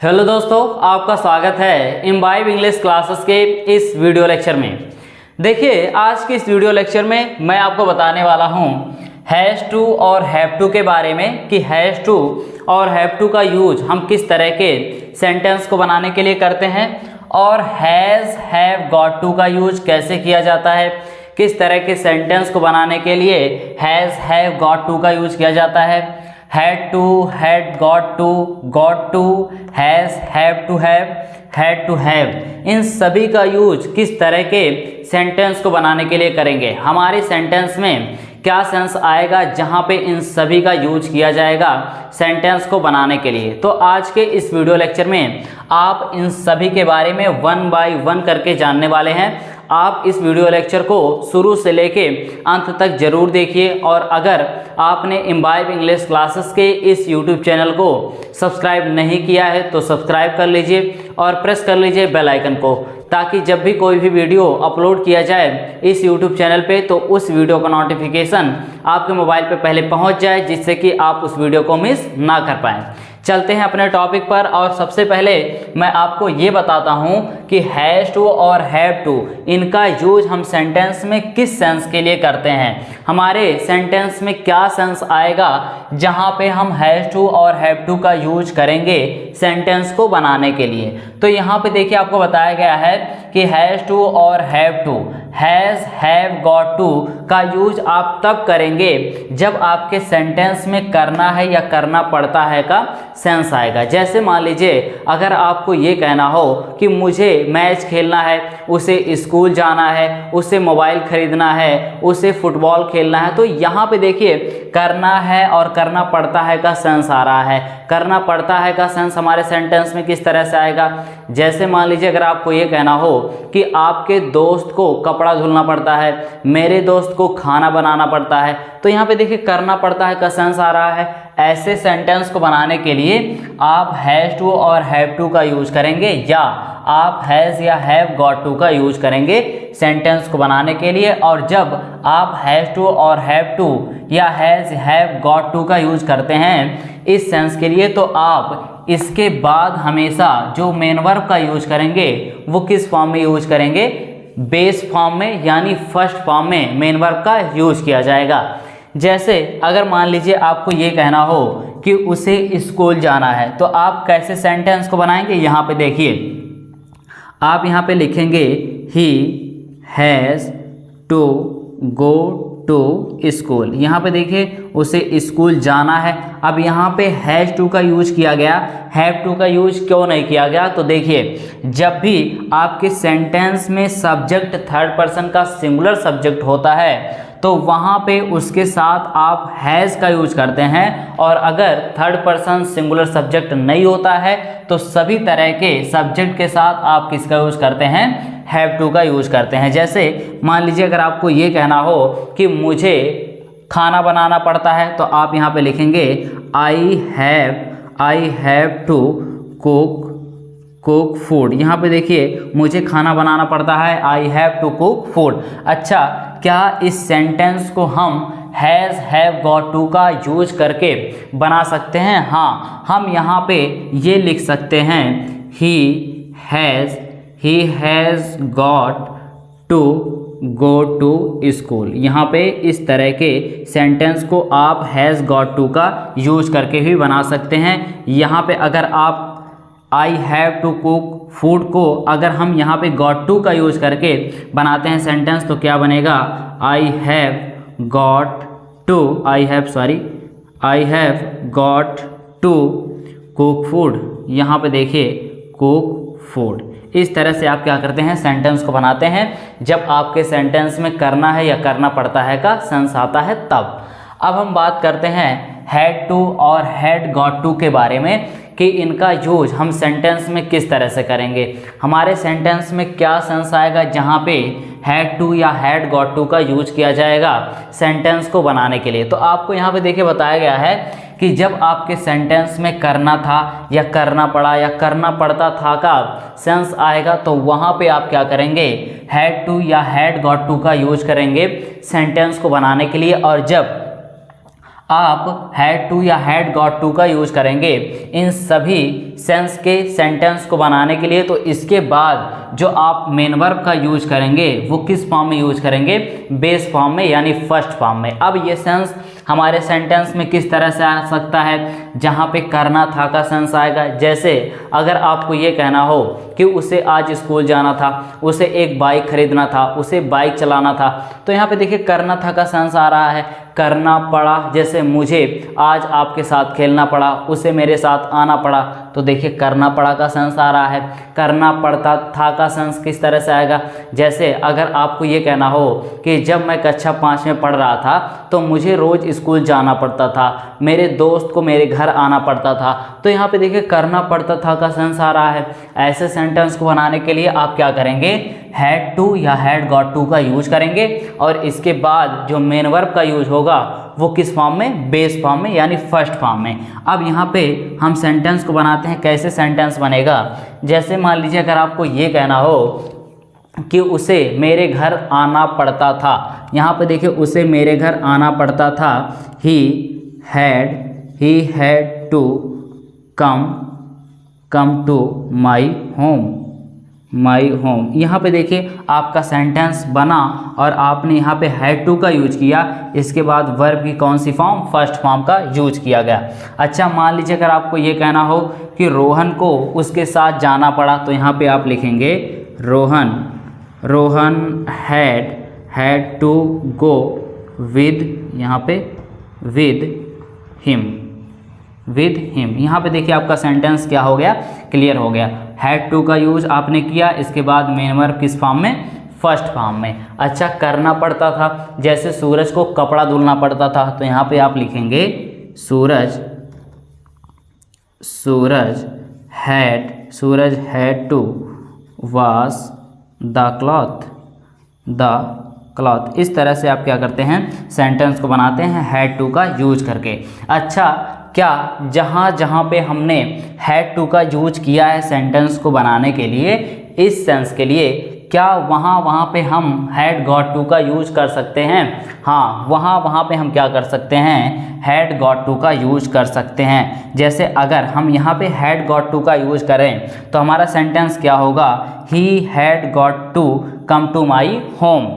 Hello दोस्तों, आपका स्वागत है इम्बाइब इंग्लिश क्लासेस के इस वीडियो लेक्चर में। देखिए, आज के इस वीडियो लेक्चर में मैं आपको बताने वाला हूँ हैज़ टू और हैव टू के बारे में कि हैज़ टू और हैव टू का यूज हम किस तरह के सेंटेंस को बनाने के लिए करते हैं और हैज़ हैव गॉट टू का यूज कैसे किया जाता है, किस तरह के सेंटेंस को बनाने के लिए हैज़ हैव गॉट टू का यूज किया जाता है। Had to, had got to, has, have to have, had to have, इन सभी का यूज किस तरह के सेंटेंस को बनाने के लिए करेंगे, हमारे सेंटेंस में क्या सेंस आएगा जहां पे इन सभी का यूज किया जाएगा सेंटेंस को बनाने के लिए। तो आज के इस वीडियो लेक्चर में आप इन सभी के बारे में वन बाय वन करके जानने वाले हैं। आप इस वीडियो लेक्चर को शुरू से लेके अंत तक जरूर देखिए और अगर आपने इम्बाइब इंग्लिश क्लासेस के इस यूट्यूब चैनल को सब्सक्राइब नहीं किया है तो सब्सक्राइब कर लीजिए और प्रेस कर लीजिए बेल आइकन को, ताकि जब भी कोई भी वीडियो अपलोड किया जाए इस यूट्यूब चैनल पे तो उस वीडियो का नोटिफिकेशन आपके मोबाइल पे पहले पहुंच जाए, जिससे कि आप उस वीडियो को मिस ना कर पाएँ। चलते हैं अपने टॉपिक पर और सबसे पहले मैं आपको ये बताता हूँ कि हैज़ टू और हैव टू इनका यूज हम सेंटेंस में किस सेंस के लिए करते हैं, हमारे सेंटेंस में क्या सेंस आएगा जहाँ पे हम हैज़ टू और हैव टू का यूज करेंगे सेंटेंस को बनाने के लिए। तो यहाँ पे देखिए, आपको बताया गया है कि हैज़ टू और have to, has have got to का यूज आप तब करेंगे जब आपके सेंटेंस में करना है या करना पड़ता है का सेंस आएगा। जैसे मान लीजिए, अगर आपको ये कहना हो कि मुझे मैच खेलना है, उसे स्कूल जाना है, उसे मोबाइल खरीदना है, उसे फुटबॉल खेलना है, तो यहाँ पे देखिए करना है और करना पड़ता है का सेंस आ रहा है। करना पड़ता है का सेंस हमारे सेंटेंस में किस तरह से आएगा, जैसे मान लीजिए अगर आपको ये कहना हो कि आपके दोस्त को कपड़ा धुलना पड़ता है, मेरे दोस्त को खाना बनाना पड़ता है, तो यहाँ पे देखिए करना पड़ता है का सेंस आ रहा है। ऐसे सेंटेंस को बनाने के लिए आप हैज़ टू और हैव टू का यूज करेंगे या आप हैज़ या हैव गॉट टू का यूज करेंगे सेंटेंस को बनाने के लिए। और जब आप हैज़ टू और हैव टू या हैज़ हैव गॉट टू का यूज करते हैं इस सेंस के लिए, तो आप इसके बाद हमेशा जो मेन वर्ब का यूज करेंगे वो किस फॉर्म में यूज करेंगे, बेस फॉर्म में, यानी फर्स्ट फॉर्म में मेन वर्ब का यूज किया जाएगा। जैसे अगर मान लीजिए आपको ये कहना हो कि उसे स्कूल जाना है, तो आप कैसे सेंटेंस को बनाएंगे, यहाँ पे देखिए आप यहाँ पे लिखेंगे he has to go to school. यहाँ पे देखिए उसे स्कूल जाना है। अब यहाँ पे हैज़ टू का यूज किया गया, हैव टू का यूज क्यों नहीं किया गया, तो देखिए जब भी आपके सेंटेंस में सब्जेक्ट थर्ड पर्सन का सिंगुलर सब्जेक्ट होता है तो वहाँ पे उसके साथ आप हैज़ का यूज करते हैं, और अगर थर्ड पर्सन सिंगुलर सब्जेक्ट नहीं होता है तो सभी तरह के सब्जेक्ट के साथ आप किसका यूज करते हैं, हैव टू का यूज करते हैं। जैसे मान लीजिए अगर आपको ये कहना हो कि मुझे खाना बनाना पड़ता है, तो आप यहाँ पे लिखेंगे I have to cook food. यहाँ पे देखिए मुझे खाना बनाना पड़ता है, I have to cook food. अच्छा, क्या इस सेंटेंस को हम हैज़ हैव गॉट टू का यूज करके बना सकते हैं? हाँ, हम यहाँ पे ये लिख सकते हैं he has got to go to school. यहाँ पे इस तरह के सेंटेंस को आप हैज़ गॉट टू का यूज करके भी बना सकते हैं। यहाँ पे अगर आप I have to cook food को अगर हम यहाँ पे गॉट टू का यूज करके बनाते हैं सेंटेंस, तो क्या बनेगा, I have got to cook food. यहाँ पे देखिए कुक फूड। इस तरह से आप क्या करते हैं, सेंटेंस को बनाते हैं जब आपके सेंटेंस में करना है या करना पड़ता है का सेंस आता है तब। अब हम बात करते हैं हैड टू और हैड गॉट टू के बारे में कि इनका यूज हम सेंटेंस में किस तरह से करेंगे, हमारे सेंटेंस में क्या सेंस आएगा जहाँ पे हैड टू या हैड गॉट टू का यूज किया जाएगा सेंटेंस को बनाने के लिए। तो आपको यहाँ पे देखिए बताया गया है कि जब आपके सेंटेंस में करना था या करना पड़ा या करना पड़ता था का सेंस आएगा, तो वहाँ पे आप क्या करेंगे, हैड टू या हैड गॉट टू का यूज करेंगे सेंटेंस को बनाने के लिए। और जब आप हैड टू या हैड गॉट टू का यूज करेंगे इन सभी सेंस के सेंटेंस को बनाने के लिए, तो इसके बाद जो आप मेन वर्ब का यूज करेंगे वो किस फॉर्म में यूज करेंगे? बेस फॉर्म में, यानी फर्स्ट फॉर्म में। अब ये सेंस हमारे सेंटेंस में किस तरह से आ सकता है? जहाँ पे करना था का सेंस आएगा। जैसे अगर आपको ये कहना हो कि उसे आज स्कूल जाना था, उसे एक बाइक खरीदना था, उसे बाइक चलाना था, तो यहाँ पे देखिए करना था का सेंस आ रहा है। करना पड़ा, जैसे मुझे आज आपके साथ खेलना पड़ा, उसे मेरे साथ आना पड़ा, तो देखिए करना पड़ा का सेंस आ रहा है। करना पड़ता था का सेंस किस तरह से आएगा? जैसे अगर आपको ये कहना हो कि जब मैं कक्षा 5 में पढ़ रहा था तो मुझे रोज़ स्कूल जाना पड़ता था, मेरे दोस्त को मेरे घर आना पड़ता था, तो यहाँ पे देखिए करना पड़ता था का सेंस आ रहा है। ऐसे सेंटेंस को बनाने के लिए आप क्या करेंगे? हैड टू या हैड गॉट टू का यूज करेंगे, और इसके बाद जो मेन वर्ब का यूज होगा वो किस फॉर्म में? बेस फॉर्म में, यानी फर्स्ट फॉर्म में। अब यहाँ पे हम सेंटेंस को बनाते हैं। कैसे सेंटेंस बनेगा? जैसे मान लीजिए अगर आपको ये कहना हो कि उसे मेरे घर आना पड़ता था, यहाँ पे देखिए उसे मेरे घर आना पड़ता था। He had to come to my home. यहाँ पे देखिए आपका सेंटेंस बना और आपने यहाँ पे हैड टू का यूज किया, इसके बाद वर्ब की कौन सी फॉर्म? फर्स्ट फॉर्म का यूज किया गया। अच्छा, मान लीजिए अगर आपको ये कहना हो कि रोहन को उसके साथ जाना पड़ा, तो यहाँ पे आप लिखेंगे Rohan had to go with, यहाँ पे विद हिम। यहाँ पे देखिए आपका सेंटेंस क्या हो गया? क्लियर हो गया। हैड टू का यूज आपने किया, इसके बाद मेन वर्ब किस फॉर्म में? फर्स्ट फॉर्म में। अच्छा, करना पड़ता था, जैसे सूरज को कपड़ा धुलना पड़ता था, तो यहाँ पे आप लिखेंगे Suraj had to wash the cloth. इस तरह से आप क्या करते हैं? सेंटेंस को बनाते हैं हैड टू का यूज करके। अच्छा, क्या जहाँ पे हमने हैड टू का यूज किया है सेंटेंस को बनाने के लिए, इस सेंस के लिए, क्या वहाँ पे हम हैड गॉट टू का यूज कर सकते हैं? हाँ, वहाँ पे हम क्या कर सकते हैं? हैड गॉट टू का यूज कर सकते हैं। जैसे अगर हम यहाँ पे हैड गॉट टू का यूज करें तो हमारा सेंटेंस क्या होगा? He had got to come to my home.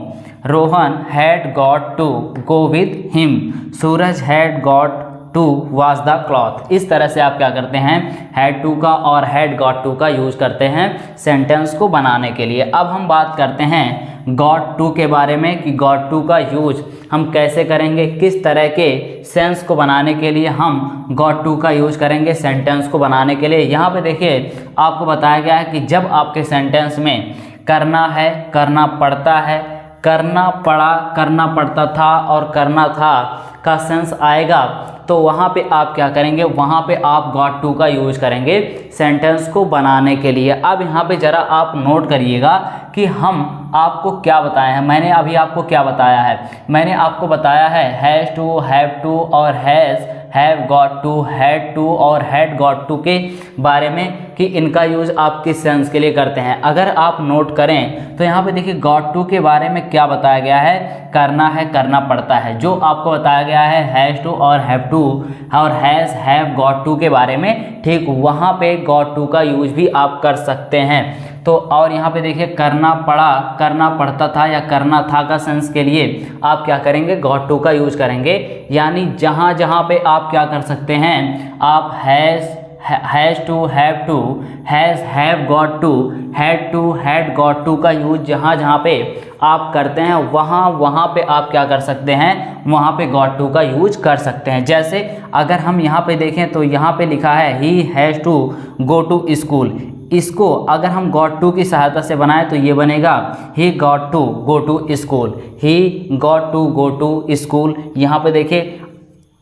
Rohan had got to go with him. Suraj had got to wash the cloth. इस तरह से आप क्या करते हैं? हैड टू का और हैड गॉट टू का यूज करते हैं सेंटेंस को बनाने के लिए। अब हम बात करते हैं गॉट टू के बारे में कि गॉट टू का यूज हम कैसे करेंगे, किस तरह के सेंस को बनाने के लिए हम गॉट टू का यूज करेंगे सेंटेंस को बनाने के लिए। यहाँ पे देखिए आपको बताया गया है कि जब आपके सेंटेंस में करना है, करना पड़ता है, करना पड़ा, करना पड़ता था और करना था का सेंस आएगा, तो वहाँ पे आप क्या करेंगे? वहाँ पे आप गॉट टू का यूज करेंगे सेंटेंस को बनाने के लिए। अब यहाँ पे ज़रा आप नोट करिएगा कि हम आपको क्या बताए हैं। मैंने अभी आपको क्या बताया है? मैंने आपको बताया है हैज़ टू, हैव टू और have got to, had to और हैड गॉट टू के बारे में कि इनका यूज़ आप किस सेंस के लिए करते हैं। अगर आप नोट करें तो यहाँ पे देखिए गॉट टू के बारे में क्या बताया गया है? करना है, करना पड़ता है। जो आपको बताया गया है हैज़ टू और हैव टू और हैज़, हैव, गॉट टू के बारे में, ठीक वहाँ पे गॉट टू का यूज भी आप कर सकते हैं। तो और यहाँ पे देखिए करना पड़ा, करना पड़ता था या करना था का सेंस के लिए आप क्या करेंगे? गॉट टू का यूज करेंगे। यानी जहाँ पे आप क्या कर सकते हैं? आप has to, have to, has, have, got to, had to, had, got to का यूज जहाँ पे आप करते हैं वहाँ पे आप क्या कर सकते हैं? वहाँ पे गॉट टू का यूज कर सकते हैं। जैसे अगर हम यहाँ पे देखें तो यहाँ पे लिखा है he has to go to school. इसको अगर हम गॉट टू की सहायता से बनाएं तो ये बनेगा he got to go to school. He got to go to school. यहाँ पे देखिए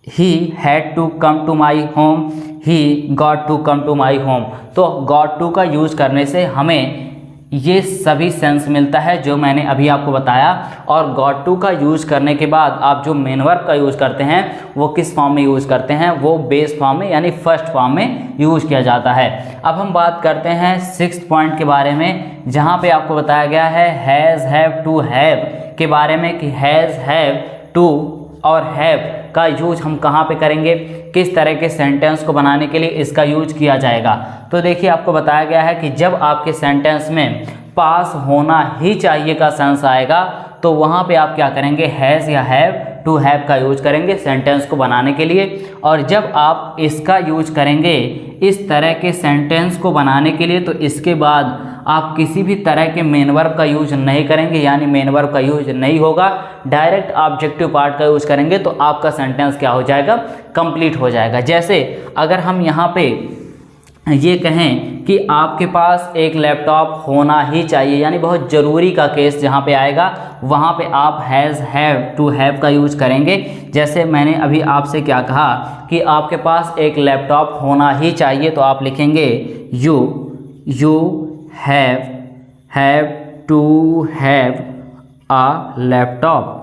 he had to come to my home, he got to come to my home. तो गॉट टू का यूज़ करने से हमें ये सभी सेंस मिलता है जो मैंने अभी आपको बताया। और गॉट टू का यूज़ करने के बाद आप जो मेन वर्ब का यूज़ करते हैं वो किस फॉर्म में यूज़ करते हैं? वो बेस फॉर्म में, यानी फर्स्ट फॉर्म में यूज़ किया जाता है। अब हम बात करते हैं 6th पॉइंट के बारे में, जहाँ पे आपको बताया गया है हैज़, हैव टू, हैव के बारे में कि हैज़, हैव, टू और हैव का यूज हम कहाँ पे करेंगे, किस तरह के सेंटेंस को बनाने के लिए इसका यूज किया जाएगा। तो देखिए आपको बताया गया है कि जब आपके सेंटेंस में पास होना ही चाहिए का सेंस आएगा तो वहाँ पे आप क्या करेंगे, हैज़ या हैव टू हैव का यूज करेंगे सेंटेंस को बनाने के लिए। और जब आप इसका यूज करेंगे इस तरह के सेंटेंस को बनाने के लिए तो इसके बाद आप किसी भी तरह के मेन वर्ब का यूज नहीं करेंगे, यानी मेन वर्ब का यूज नहीं होगा, डायरेक्ट ऑब्जेक्टिव पार्ट का यूज करेंगे तो आपका सेंटेंस क्या हो जाएगा, कंप्लीट हो जाएगा। जैसे अगर हम यहाँ पे ये कहें कि आपके पास एक लैपटॉप होना ही चाहिए, यानी बहुत ज़रूरी का केस जहाँ पे आएगा वहाँ पे आप हैज़ हैव टू हैव का यूज करेंगे। जैसे मैंने अभी आपसे क्या कहा कि आपके पास एक लैपटॉप होना ही चाहिए तो आप लिखेंगे you have to have a laptop.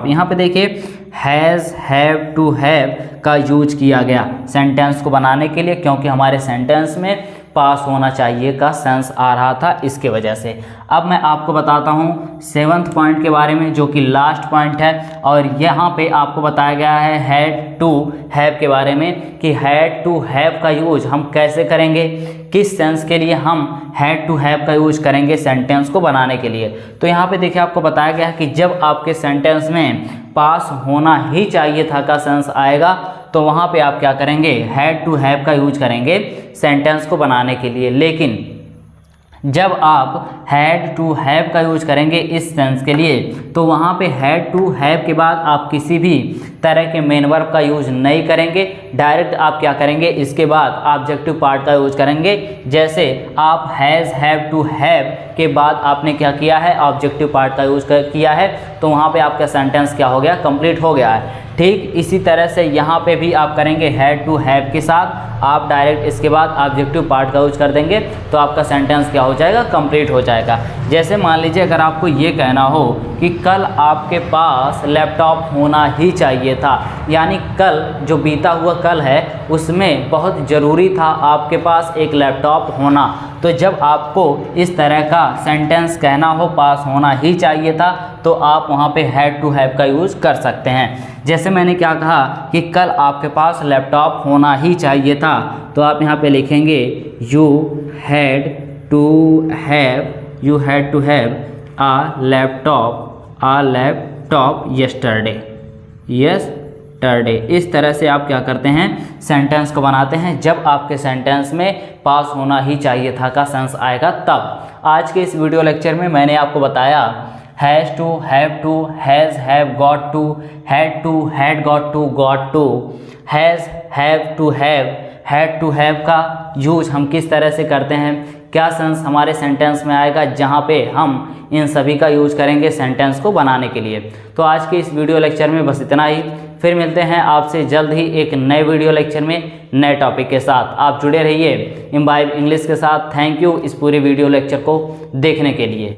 यहाँ पे देखिए हैज़ हैव टू हैव का यूज किया गया सेंटेंस को बनाने के लिए, क्योंकि हमारे सेंटेंस में पास होना चाहिए का सेंस आ रहा था, इसके वजह से। अब मैं आपको बताता हूँ 7th पॉइंट के बारे में, जो कि लास्ट पॉइंट है। और यहाँ पे आपको बताया गया है हैड टू हैव के बारे में कि हैड टू हैव का यूज हम कैसे करेंगे, किस सेंस के लिए हम हैड टू हैव का यूज करेंगे सेंटेंस को बनाने के लिए। तो यहाँ पे देखिए आपको बताया गया है कि जब आपके सेंटेंस में पास होना ही चाहिए था का सेंस आएगा तो वहाँ पे आप क्या करेंगे, हैड टू हैव का यूज करेंगे सेंटेंस को बनाने के लिए। लेकिन जब आप हैड टू हैव का यूज करेंगे इस सेंस के लिए तो वहाँ पे हैड टू हैव के बाद आप किसी भी तरह के मेन वर्ब का यूज नहीं करेंगे, डायरेक्ट आप क्या करेंगे, इसके बाद ऑब्जेक्टिव पार्ट का यूज करेंगे। जैसे आप हैज़ हैव टू हैव के बाद आपने क्या किया है, ऑब्जेक्टिव पार्ट का यूज किया है, तो वहाँ पे आपका सेंटेंस क्या हो गया, कंप्लीट हो गया है। ठीक इसी तरह से यहाँ पे भी आप करेंगे हैड टू हैव के साथ आप डायरेक्ट इसके बाद ऑब्जेक्टिव पार्ट का यूज कर देंगे तो आपका सेंटेंस क्या हो जाएगा, कंप्लीट हो जाएगा। जैसे मान लीजिए अगर आपको ये कहना हो कि कल आपके पास लैपटॉप होना ही चाहिए था, यानी कल जो बीता हुआ कल है उसमें बहुत ज़रूरी था आपके पास एक लैपटॉप होना। तो जब आपको इस तरह का सेंटेंस कहना हो पास होना ही चाहिए था तो आप वहाँ पे हैड टू हैव का यूज़ कर सकते हैं। जैसे मैंने क्या कहा कि कल आपके पास लैपटॉप होना ही चाहिए था तो आप यहाँ पे लिखेंगे you had to have a laptop yesterday. इस तरह से आप क्या करते हैं, सेंटेंस को बनाते हैं। जब आपके सेंटेंस में पास होना ही चाहिए था का सेंस आएगा तब। आज के इस वीडियो लेक्चर में मैंने आपको बताया has to, have to, has have got to, had to, had got to, got to, has have to have, had to have का यूज हम किस तरह से करते हैं, क्या सेंस हमारे सेंटेंस में आएगा जहाँ पे हम इन सभी का यूज करेंगे सेंटेंस को बनाने के लिए। तो आज के इस वीडियो लेक्चर में बस इतना ही। फिर मिलते हैं आपसे जल्द ही एक नए वीडियो लेक्चर में नए टॉपिक के साथ। आप जुड़े रहिए इम्बाइब इंग्लिश के साथ। थैंक यू इस पूरे वीडियो लेक्चर को देखने के लिए।